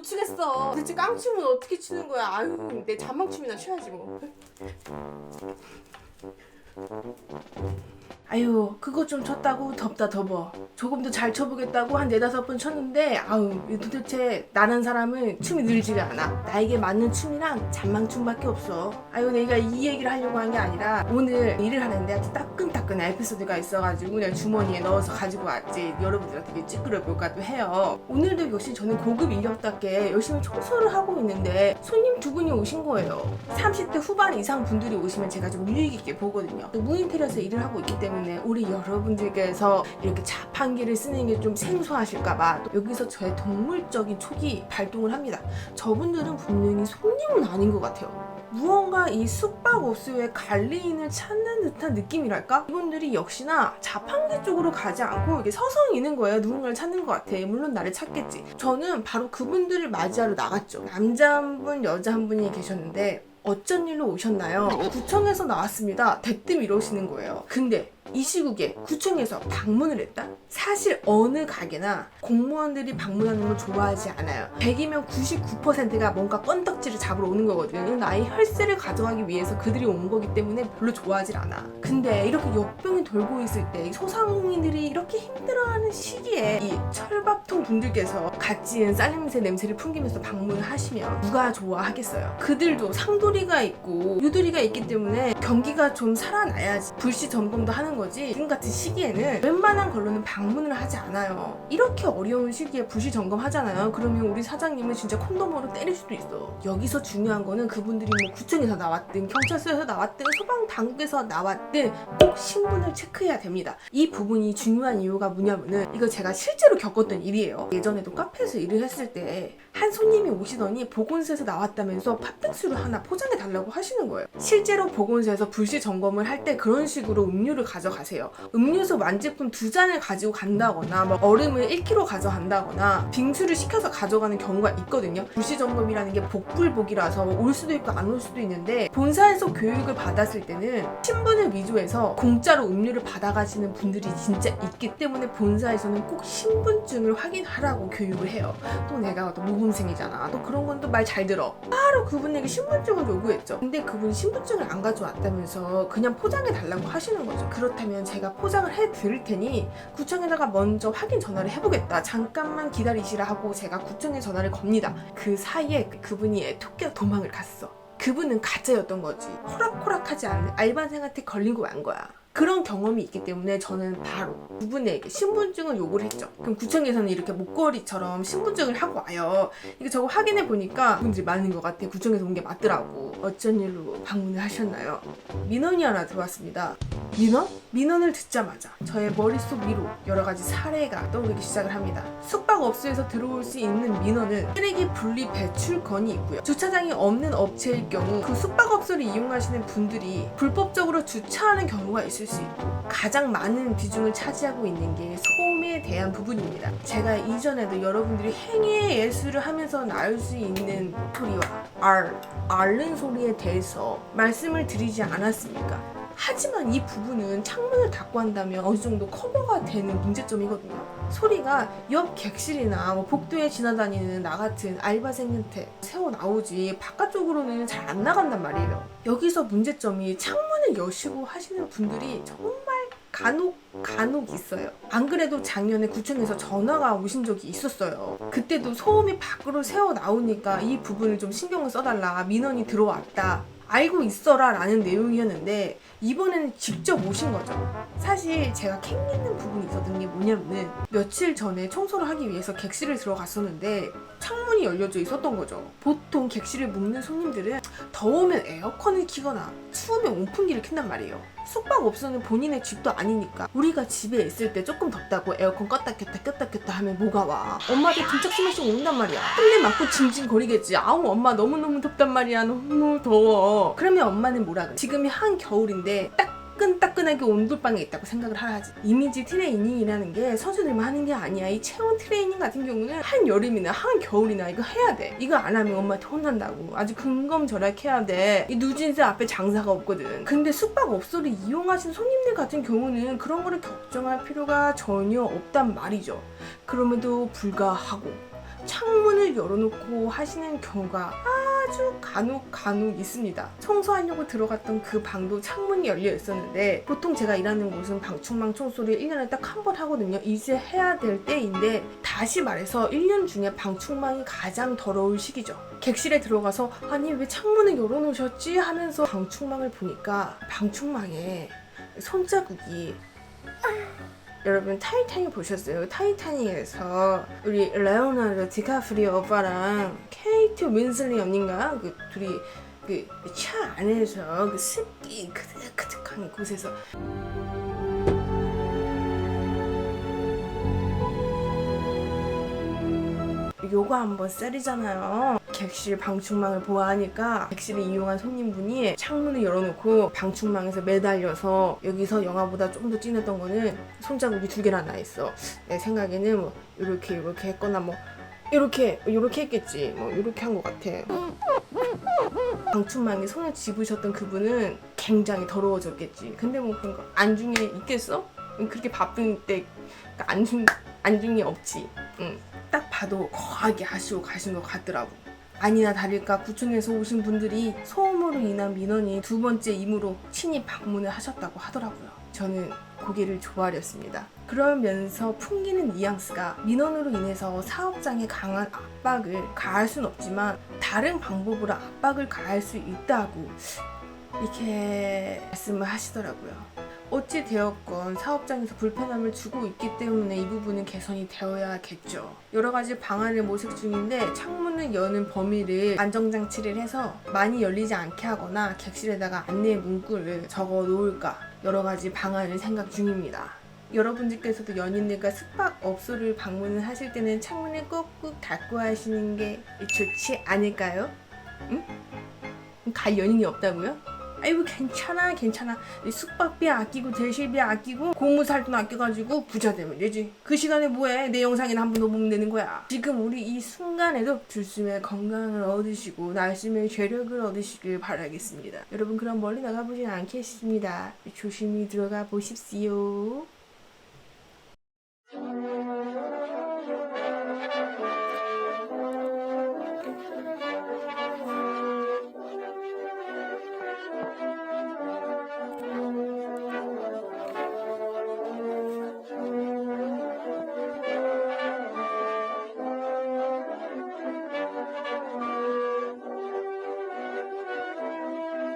못 추겠어. 대체 깡춤은 어떻게 추는 거야? 아유, 내 잔망춤이나 춰야지 뭐. 아유, 그거 좀 쳤다고 덥다 덥어. 조금 더 잘 쳐보겠다고 한 4-5번 쳤는데 아유, 도대체 나란 사람은 춤이 늘지가 않아. 나에게 맞는 춤이랑 잔망춤밖에 없어. 아유, 내가 이 얘기를 하려고 한 게 아니라 오늘 일을 하는데 아주 따끈따끈한 에피소드가 있어가지고 내가 주머니에 넣어서 가지고 왔지. 여러분들한테 찌끄려 볼까도 해요. 오늘도 역시 저는 고급 인력답게 열심히 청소를 하고 있는데 손님 2분이 오신 거예요. 30대 후반 이상 분들이 오시면 제가 좀 유익 있게 보거든요. 무인테리어에서 일을 하고 있기 때문에 우리 여러분들께서 이렇게 자판기를 쓰는 게 좀 생소하실까봐 여기서 저의 동물적인 촉이 발동을 합니다. 저분들은 분명히 손님은 아닌 것 같아요. 무언가 이 숙박업소의 관리인을 찾는 듯한 느낌이랄까? 이분들이 역시나 자판기 쪽으로 가지 않고 이렇게 서성이는 거예요. 누군가를 찾는 것 같아. 물론 나를 찾겠지. 저는 바로 그분들을 맞이하러 나갔죠. 남자 한 분, 여자 한 분이 계셨는데 어쩐 일로 오셨나요? 구청에서 나왔습니다. 대뜸 이러시는 거예요. 근데 이 시국에 구청에서 방문을 했다? 사실 어느 가게나 공무원들이 방문하는 걸 좋아하지 않아요. 100이면 99%가 뭔가 건덕지를 잡으러 오는 거거든요. 나의 혈세를 가져가기 위해서 그들이 온 거기 때문에 별로 좋아하질 않아. 근데 이렇게 역병이 돌고 있을 때 소상공인들이 이렇게 힘들어하는 시기에 이 철밥통 분들께서 갓 지은 쌀냄새 냄새를 풍기면서 방문을 하시면 누가 좋아하겠어요? 그들도 상도리가 있고 유도리가 있기 때문에 경기가 좀 살아나야지 불시 점검도 하는 거지. 지금 같은 시기에는 웬만한 걸로는 방문을 하지 않아요. 이렇게 어려운 시기에 불시 점검하잖아요. 그러면 우리 사장님은 진짜 콘돔으로 때릴 수도 있어. 여기서 중요한 거는 그분들이 뭐 구청에서 나왔든 경찰서에서 나왔든 소방당국에서 나왔든 꼭 신분을 체크해야 됩니다. 이 부분이 중요한 이유가 뭐냐면은 이거 제가 실제로 겪었던 일이에요. 예전에도 카페에서 일을 했을 때 한 손님이 오시더니 보건소에서 나왔다면서 팥빙수를 하나 포장해 달라고 하시는 거예요. 실제로 보건소에서 불시 점검을 할 때 그런 식으로 음료를 가져가세요. 음료수 완제품 2잔을 가지고 간다거나 뭐 얼음을 1kg 가져간다거나 빙수를 시켜서 가져가는 경우가 있거든요. 불시 점검이라는 게 복불복이라서 올 수도 있고 안 올 수도 있는데 본사에서 교육을 받았을 때는 신분을 위조해서 공짜로 음료를 받아가시는 분들이 진짜 있기 때문에 본사에서는 꼭 신분증을 확인하라고 교육을 해요. 또 내가 또 모범생이잖아. 또 그런 건 또 말 잘 들어. 바로 그분에게 신분증을 요구했죠. 근데 그분이 신분증을 안 가져왔다면서 그냥 포장해 달라고 하시는 거죠. 그렇다면 제가 포장을 해 드릴 테니 구청에다가 먼저 확인 전화를 해보겠다. 잠깐만 기다리시라 하고 제가 구청에 전화를 겁니다. 그 사이에 그분이 애토끼가 도망을 갔어. 그분은 가짜였던 거지. 호락호락하지 않은 알바생한테 걸리고 만 거야. 그런 경험이 있기 때문에 저는 바로 그분에게 신분증을 요구를 했죠. 그럼 구청에서는 이렇게 목걸이처럼 신분증을 하고 와요. 이거 저거 확인해 보니까 분들이 많은 것 같아. 구청에서 온 게 맞더라고. 어쩐 일로 방문을 하셨나요? 민원이 하나 들어왔습니다. 민원? 민원을 듣자마자 저의 머릿속 위로 여러 가지 사례가 떠오르기 시작을 합니다. 숙박업소에서 들어올 수 있는 민원은 쓰레기 분리 배출건이 있고요. 주차장이 없는 업체일 경우 그 숙박업소를 이용하시는 분들이 불법적으로 주차하는 경우가 있을 수 있고 가장 많은 비중을 차지하고 있는 게 소음에 대한 부분입니다. 제가 이전에도 여러분들이 행위의 예술을 하면서 나올 수 있는 소리와 앓는 소리에 대해서 말씀을 드리지 않았습니까? 하지만 이 부분은 창문을 닫고 한다면 어느 정도 커버가 되는 문제점이거든요. 소리가 옆 객실이나 뭐 복도에 지나다니는 나 같은 알바생한테 새어 나오지 바깥쪽으로는 잘 안 나간단 말이에요. 여기서 문제점이 창문을 여시고 하시는 분들이 정말 간혹 있어요. 안 그래도 작년에 구청에서 전화가 오신 적이 있었어요. 그때도 소음이 밖으로 새어 나오니까 이 부분을 좀 신경을 써달라. 민원이 들어왔다. 알고 있어라 라는 내용이었는데 이번에는 직접 오신 거죠. 사실 제가 캥기는 부분이 있었던 게 뭐냐면은 며칠 전에 청소를 하기 위해서 객실을 들어갔었는데 창문이 열려져 있었던 거죠. 보통 객실을 묵는 손님들은 더우면 에어컨을 켜거나 추우면 온풍기를 켠단 말이에요. 숙박업소는 본인의 집도 아니니까 우리가 집에 있을 때 조금 덥다고 에어컨 껐다 켰다 하면 뭐가 와. 엄마들 등짝 스매싱 온단 말이야. 뜰리 맞고 징징거리겠지. 아우 엄마 너무너무 덥단 말이야. 너무 더워. 그러면 엄마는 뭐라 그래. 지금이 한겨울인데 따끈따끈하게 온돌방에 있다고 생각을 하지. 이미지 트레이닝이라는 게 선수들만 하는 게 아니야. 이 체온 트레이닝 같은 경우는 한여름이나 한겨울이나 이거 해야 돼. 이거 안 하면 엄마한테 혼난다고. 아주 근검절약해야 돼. 이 누진세 앞에 장사가 없거든. 근데 숙박업소를 이용하신 손님들 같은 경우는 그런 거를 걱정할 필요가 전혀 없단 말이죠. 그럼에도 불구하고 창문을 열어놓고 하시는 경우가 아주 간혹 있습니다. 청소하려고 들어갔던 그 방도 창문이 열려 있었는데, 보통 제가 일하는 곳은 방충망 청소를 1년에 딱 한 번 하거든요. 이제 해야 될 때인데, 다시 말해서 1년 중에 방충망이 가장 더러울 시기죠. 객실에 들어가서 아니 왜 창문을 열어놓으셨지 하면서 방충망을 보니까 방충망에 손자국이, 여러분 타이타닉 보셨어요? 타이타닉에서 우리 레오나르도 디카프리오 오빠랑 케이트 윈슬리 언니인가? 그 둘이 그 차 안에서 그 습기 그득그득한 곳에서 요거 한번 셀이잖아요. 객실 방충망을 보아하니까 객실을 이용한 손님분이 창문을 열어놓고 방충망에서 매달려서, 여기서 영화보다 좀 더 진했던 거는 손자국이 2개나 나 있어. 내 생각에는 뭐 이렇게 했거나 뭐 이렇게 했겠지. 뭐 이렇게 한 것 같아. 방충망에 손을 집으셨던 그분은 굉장히 더러워졌겠지. 근데 뭐 그런 거 안중에 있겠어? 그렇게 바쁜 때 안중에 없지. 딱 봐도 거하게 하시고 가신 것 같더라고. 아니나 다를까 구청에서 오신 분들이 소음으로 인한 민원이 2번째 임으로 친히 방문을 하셨다고 하더라고요. 저는 고개를 조아렸습니다. 그러면서 풍기는 뉘앙스가, 민원으로 인해서 사업장에 강한 압박을 가할 순 없지만 다른 방법으로 압박을 가할 수 있다고 이렇게 말씀을 하시더라고요. 어찌 되었건 사업장에서 불편함을 주고 있기 때문에 이 부분은 개선이 되어야겠죠. 여러 가지 방안을 모색 중인데, 창문을 여는 범위를 안정장치를 해서 많이 열리지 않게 하거나 객실에다가 안내 문구를 적어 놓을까, 여러 가지 방안을 생각 중입니다. 여러분들께서도 연인들과 숙박업소를 방문을 하실 때는 창문을 꾹꾹 닫고 하시는 게 좋지 않을까요? 응? 갈 연인이 없다고요? 아이고 괜찮아. 숙박비 아끼고 대실비 아끼고 고무살돈 아껴가지고 부자 되면 되지. 그 시간에 뭐해? 내 영상이나 한 번 더 보면 되는 거야. 지금 우리 이 순간에도 들숨의 건강을 얻으시고 날숨의 죄력을 얻으시길 바라겠습니다. 여러분 그럼 멀리 나가보진 않겠습니다. 조심히 들어가 보십시오.